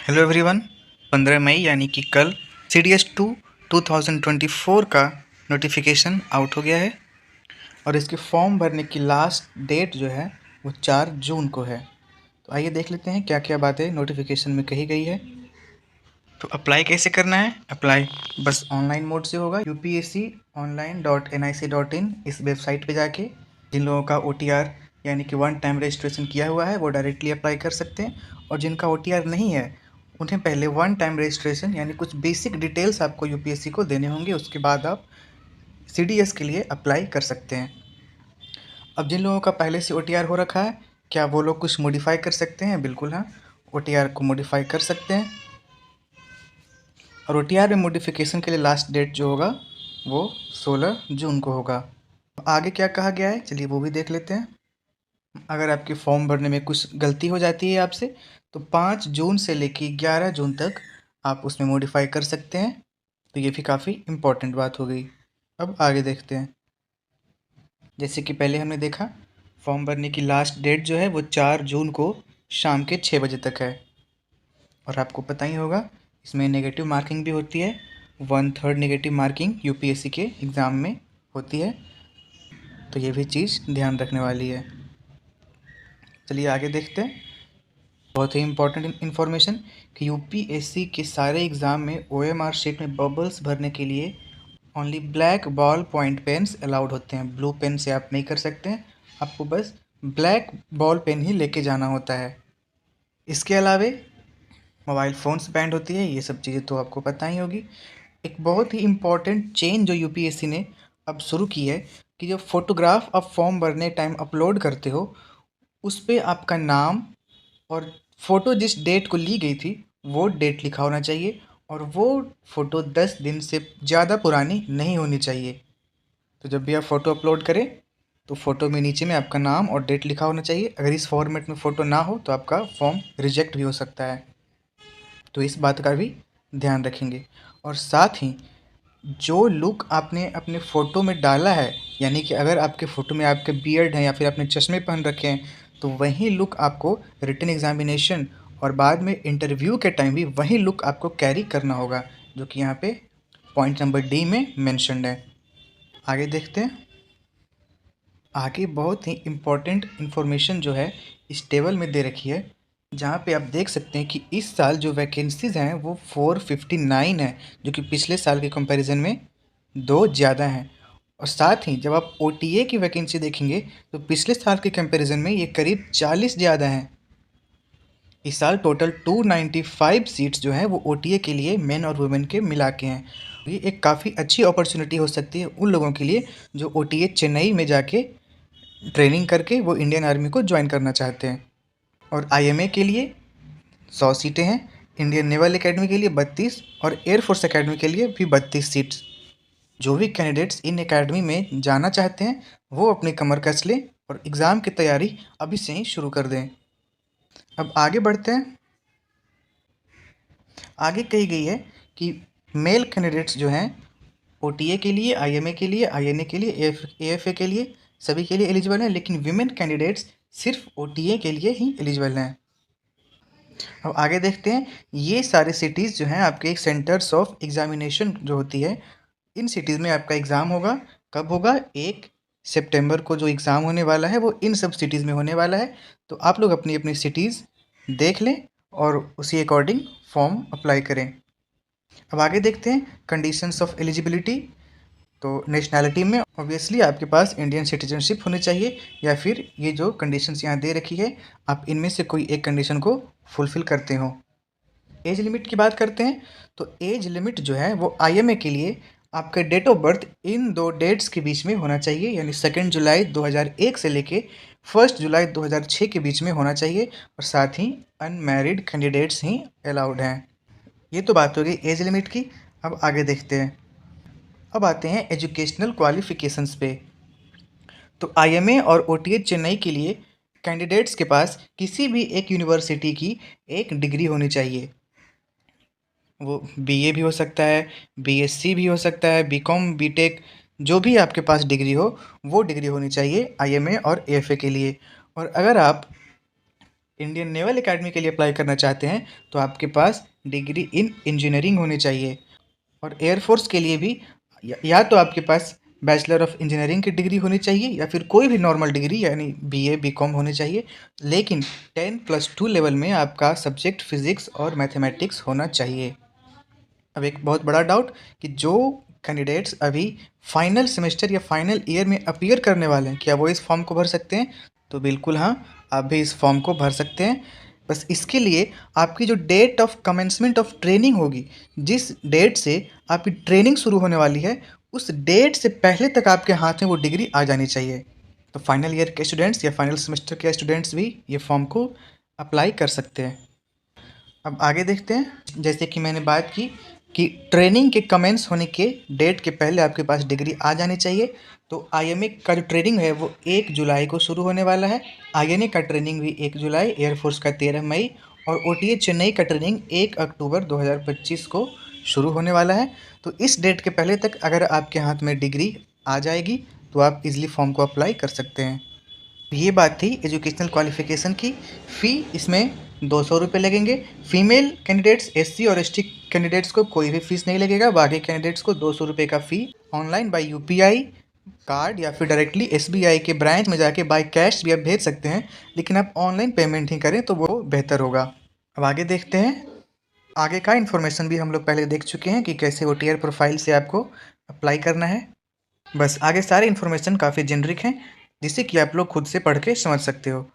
Hello everyone. 15 मई यानी कि कल CDS2 2024 का नोटिफिकेशन आउट हो गया है और इसके फॉर्म भरने की लास्ट डेट जो है वो 4 जून को है। तो आइए देख लेते हैं क्या क्या बातें नोटिफिकेशन में कही गई है। तो अप्लाई कैसे करना है? अप्लाई बस ऑनलाइन मोड से होगा। upsconline.nic.in इस वेबसाइट पे जाके जिन लोगों का OTR यानी कि वन टाइम रजिस्ट्रेशन किया हुआ है वो डायरेक्टली अप्लाई कर सकते हैं, और जिनका OTR नहीं है उन्हें पहले वन टाइम रजिस्ट्रेशन यानी कुछ बेसिक डिटेल्स आपको UPSC को देने होंगे, उसके बाद आप CDS के लिए अप्लाई कर सकते हैं। अब जिन लोगों का पहले से OTR हो रखा है, क्या वो लोग कुछ मॉडिफाई कर सकते हैं? बिल्कुल हाँ, OTR को मॉडिफाई कर सकते हैं। और OTR में मॉडिफिकेशन के लिए लास्ट डेट जो होगा वो 16 जून को होगा। आगे क्या कहा गया है चलिए वो भी देख लेते हैं। अगर आपके फॉर्म भरने में कुछ गलती हो जाती है आपसे, तो 5 जून से लेकर 11 जून तक आप उसमें मॉडिफाई कर सकते हैं। तो ये भी काफ़ी इम्पोर्टेंट बात हो गई। अब आगे देखते हैं। जैसे कि पहले हमने देखा, फॉर्म भरने की लास्ट डेट जो है वो 4 जून को शाम के 6 बजे तक है। और आपको पता ही होगा इसमें नेगेटिव मार्किंग भी होती है। 1/3 नेगेटिव मार्किंग UPSC के एग्ज़ाम में होती है, तो ये भी चीज़ ध्यान रखने वाली है। चलिए आगे देखते हैं। बहुत ही इम्पोर्टेंट इन्फॉर्मेशन कि UPSC के सारे एग्ज़ाम में OMR शीट में बबल्स भरने के लिए only black ball point pens allowed होते हैं। ब्लू पेन से आप नहीं कर सकते हैं, आपको बस ब्लैक बॉल पेन ही लेके जाना होता है। इसके अलावे मोबाइल फ़ोन्स बैंड होती है, ये सब चीज़ें तो आपको पता ही होगी। एक बहुत ही इम्पॉर्टेंट चेंज जो UPSC ने अब शुरू की है कि जो फ़ोटोग्राफ आप फॉर्म भरने टाइम अपलोड करते हो उस पे आपका नाम और फ़ोटो जिस डेट को ली गई थी वो डेट लिखा होना चाहिए, और वो फ़ोटो 10 दिन से ज़्यादा पुरानी नहीं होनी चाहिए। तो जब भी आप फ़ोटो अपलोड करें तो फ़ोटो में नीचे में आपका नाम और डेट लिखा होना चाहिए। अगर इस फॉर्मेट में फ़ोटो ना हो तो आपका फॉर्म रिजेक्ट भी हो सकता है, तो इस बात का भी ध्यान रखेंगे। और साथ ही जो लुक आपने अपने फ़ोटो में डाला है, यानी कि अगर आपके फ़ोटो में आपके बियर्ड है या फिर आपने चश्मे पहन रखे हैं, तो वही लुक आपको रिटन एग्ज़ामिनेशन और बाद में इंटरव्यू के टाइम भी वही लुक आपको कैरी करना होगा, जो कि यहाँ पे पॉइंट नंबर D में मेंशन्ड है। आगे देखते हैं। आगे बहुत ही इम्पोर्टेंट इन्फॉर्मेशन जो है इस टेबल में दे रखी है, जहाँ पे आप देख सकते हैं कि इस साल जो वैकेंसीज़ हैं वो 459 है, जो कि पिछले साल के कंपैरिजन में 2 ज़्यादा हैं। और साथ ही जब आप OTA की वैकेंसी देखेंगे तो पिछले साल के कंपैरिजन में ये करीब 40 ज़्यादा हैं। इस साल टोटल 295 सीट्स जो हैं वो OTA के लिए मेन और वुमेन के मिला के हैं। ये एक काफ़ी अच्छी अपॉर्चुनिटी हो सकती है उन लोगों के लिए जो OTA चेन्नई में जाके ट्रेनिंग करके वो इंडियन आर्मी को ज्वाइन करना चाहते हैं। और IMA के लिए 100 सीटें हैं, इंडियन नेवल एकेडमी के लिए 32 और एयरफोर्स एकेडमी के लिए भी 32 सीट्स। जो भी कैंडिडेट्स इन एकेडमी में जाना चाहते हैं वो अपनी कमर कस लें और एग्ज़ाम की तैयारी अभी से ही शुरू कर दें। अब आगे बढ़ते हैं। आगे कही गई है कि मेल कैंडिडेट्स जो हैं OTA के लिए, IMA के लिए, INA के लिए, AFA के लिए, सभी के लिए एलिजिबल हैं, लेकिन विमेन कैंडिडेट्स सिर्फ OTA के लिए ही एलिजिबल हैं। अब आगे देखते हैं। ये सारे सिटीज़ जो हैं आपके एक सेंटर्स ऑफ एग्जामिनेशन जो होती है, इन सिटीज़ में आपका एग्ज़ाम होगा। कब होगा? 1 सितंबर को जो एग्ज़ाम होने वाला है वो इन सब सिटीज़ में होने वाला है। तो आप लोग अपनी अपनी सिटीज़ देख लें और उसी अकॉर्डिंग फॉर्म अप्लाई करें। अब आगे देखते हैं कंडीशंस ऑफ एलिजिबिलिटी। तो नेशनैलिटी में ऑब्वियसली आपके पास इंडियन सिटीजनशिप होनी चाहिए, या फिर ये जो कंडीशंस यहाँ दे रखी है आप इनमें से कोई एक कंडीशन को फुलफ़िल करते हो। एज लिमिट की बात करते हैं, तो एज लिमिट जो है वो IMA के लिए आपका date of birth in 2 dates के बीच में होना चाहिए, यानी 2 जुलाई 2001 से लेके 1 जुलाई 2006 के बीच में होना चाहिए। और साथ ही अनमैरिड कैंडिडेट्स ही अलाउड हैं। ये तो बात हो गई एज लिमिट की। अब आगे देखते हैं। अब आते हैं एजुकेशनल क्वालिफ़िकेशंस पे। तो IMA और OTA चेन्नई के लिए कैंडिडेट्स के पास किसी भी एक यूनिवर्सिटी की एक डिग्री होनी चाहिए। वो BA भी हो सकता है, BSc भी हो सकता है, BCom, BTech, जो भी आपके पास डिग्री हो वो डिग्री होनी चाहिए IMA और AFA के लिए। और अगर आप इंडियन नेवल एकेडमी के लिए अप्लाई करना चाहते हैं तो आपके पास डिग्री इन इंजीनियरिंग होनी चाहिए। और एयरफोर्स के लिए भी या तो आपके पास बैचलर ऑफ इंजीनियरिंग की डिग्री होनी चाहिए या फिर कोई भी नॉर्मल डिग्री यानी बीए बीकॉम होनी चाहिए, लेकिन 10+2 लेवल में आपका सब्जेक्ट फिजिक्स और मैथमेटिक्स होना चाहिए। अब एक बहुत बड़ा डाउट कि जो कैंडिडेट्स अभी फाइनल सेमेस्टर या फाइनल ईयर में अपीयर करने वाले हैं, क्या वो इस फॉर्म को भर सकते हैं? तो बिल्कुल हाँ, आप भी इस फॉर्म को भर सकते हैं। बस इसके लिए आपकी जो date of commencement of training होगी, जिस डेट से आपकी ट्रेनिंग शुरू होने वाली है, उस डेट से पहले तक आपके हाथ में वो डिग्री आ जानी चाहिए। तो फाइनल ईयर के स्टूडेंट्स या फाइनल सेमेस्टर के स्टूडेंट्स भी ये फॉर्म को अप्लाई कर सकते हैं। अब आगे देखते हैं। जैसे कि मैंने बात की कि ट्रेनिंग के कमेंस होने के डेट के पहले आपके पास डिग्री आ जानी चाहिए। तो आईएमए का जो ट्रेनिंग है वो 1 जुलाई को शुरू होने वाला है। आईएनए का ट्रेनिंग भी 1 जुलाई, एयरफोर्स का 13 मई और ओटीए चेन्नई का ट्रेनिंग 1 अक्टूबर 2025 को शुरू होने वाला है। तो इस डेट के पहले तक अगर आपके हाथ में डिग्री आ जाएगी तो आप इजीली फॉर्म को अप्लाई कर सकते हैं। ये बात थी एजुकेशनल क्वालिफ़िकेशन की। फ़ी इसमें 200 रुपये लगेंगे। फ़ीमेल कैंडिडेट्स, एससी और एसटी कैंडिडेट्स को कोई भी फ़ीस नहीं लगेगा। बाकी कैंडिडेट्स को 200 रुपये का फ़ी ऑनलाइन बाय यूपीआई कार्ड या फिर डायरेक्टली एसबीआई के ब्रांच में जाके बाय कैश भी आप भेज सकते हैं, लेकिन आप ऑनलाइन पेमेंट ही करें तो वो बेहतर होगा। अब आगे देखते हैं। आगे का इन्फॉर्मेशन भी हम लोग पहले देख चुके हैं कि कैसे ओटीआर प्रोफाइल से आपको अप्लाई करना है। बस आगे सारे इन्फॉर्मेशन काफ़ी जेनरिक हैं, जिससे कि आप लोग खुद से पढ़ के समझ सकते हो।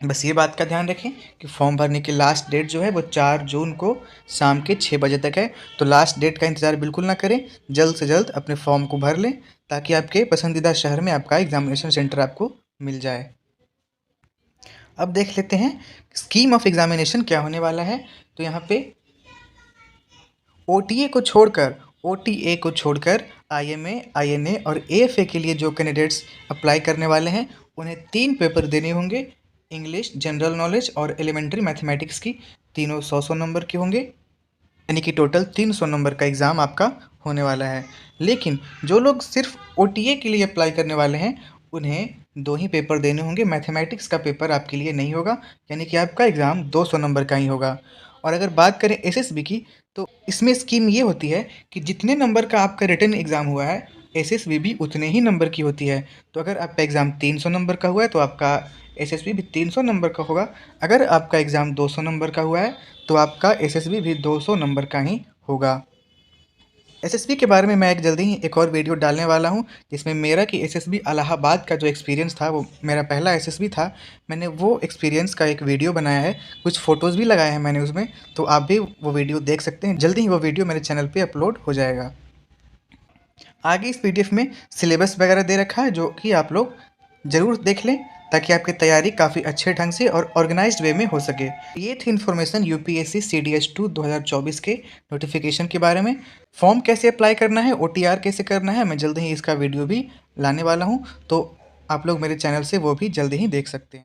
बस ये बात का ध्यान रखें कि फॉर्म भरने की लास्ट डेट जो है वो 4 जून को शाम के 6 बजे तक है। तो लास्ट डेट का इंतज़ार बिल्कुल ना करें, जल्द से जल्द अपने फॉर्म को भर लें ताकि आपके पसंदीदा शहर में आपका एग्जामिनेशन सेंटर आपको मिल जाए। अब देख लेते हैं स्कीम ऑफ एग्जामिनेशन क्या होने वाला है। तो यहाँ पे ओटीए को छोड़कर आईएमए, आईएनए और एएफए के लिए जो कैंडिडेट्स अप्लाई करने वाले हैं उन्हें 3 पेपर देने होंगे। इंग्लिश, जनरल नॉलेज और एलिमेंट्री मैथमेटिक्स की तीनों 100-100 नंबर के होंगे, यानी कि टोटल 300 नंबर का एग्ज़ाम आपका होने वाला है। लेकिन जो लोग सिर्फ ओटीए के लिए अप्लाई करने वाले हैं उन्हें 2 ही पेपर देने होंगे। मैथमेटिक्स का पेपर आपके लिए नहीं होगा, यानी कि आपका एग्ज़ाम 200 नंबर का ही होगा। और अगर बात करें एसएसबी की, तो इसमें स्कीम ये होती है कि जितने नंबर का आपका रिटन एग्ज़ाम हुआ है, एसएसबी भी उतने ही नंबर की होती है। तो अगर आपका एग्ज़ाम 300 नंबर का हुआ है तो आपका एसएसबी भी 300 नंबर का होगा। अगर आपका एग्ज़ाम 200 नंबर का हुआ है तो आपका एसएसबी भी 200 नंबर का ही होगा। एसएसबी के बारे में मैं जल्दी ही एक और वीडियो डालने वाला हूं, जिसमें मेरा कि एसएसबी इलाहाबाद का जो एक्सपीरियंस था, वो मेरा पहला एसएसबी था। मैंने वो एक्सपीरियंस का एक वीडियो बनाया है, कुछ फ़ोटोज़ भी लगाए हैं मैंने उसमें, तो आप भी वो वीडियो देख सकते हैं। जल्दी ही वो वीडियो मेरे चैनल पे अपलोड हो जाएगा। आगे इस पीडीएफ में सिलेबस वगैरह दे रखा है, जो कि आप लोग ज़रूर देख लें ताकि आपकी तैयारी काफ़ी अच्छे ढंग से और ऑर्गेनाइज्ड वे में हो सके। ये थी इन्फॉर्मेशन यूपीएससी CDS2 2024 के नोटिफिकेशन के बारे में। फॉर्म कैसे अप्लाई करना है, ओटीआर कैसे करना है, मैं जल्द ही इसका वीडियो भी लाने वाला हूँ, तो आप लोग मेरे चैनल से वो भी जल्दी ही देख सकते हैं।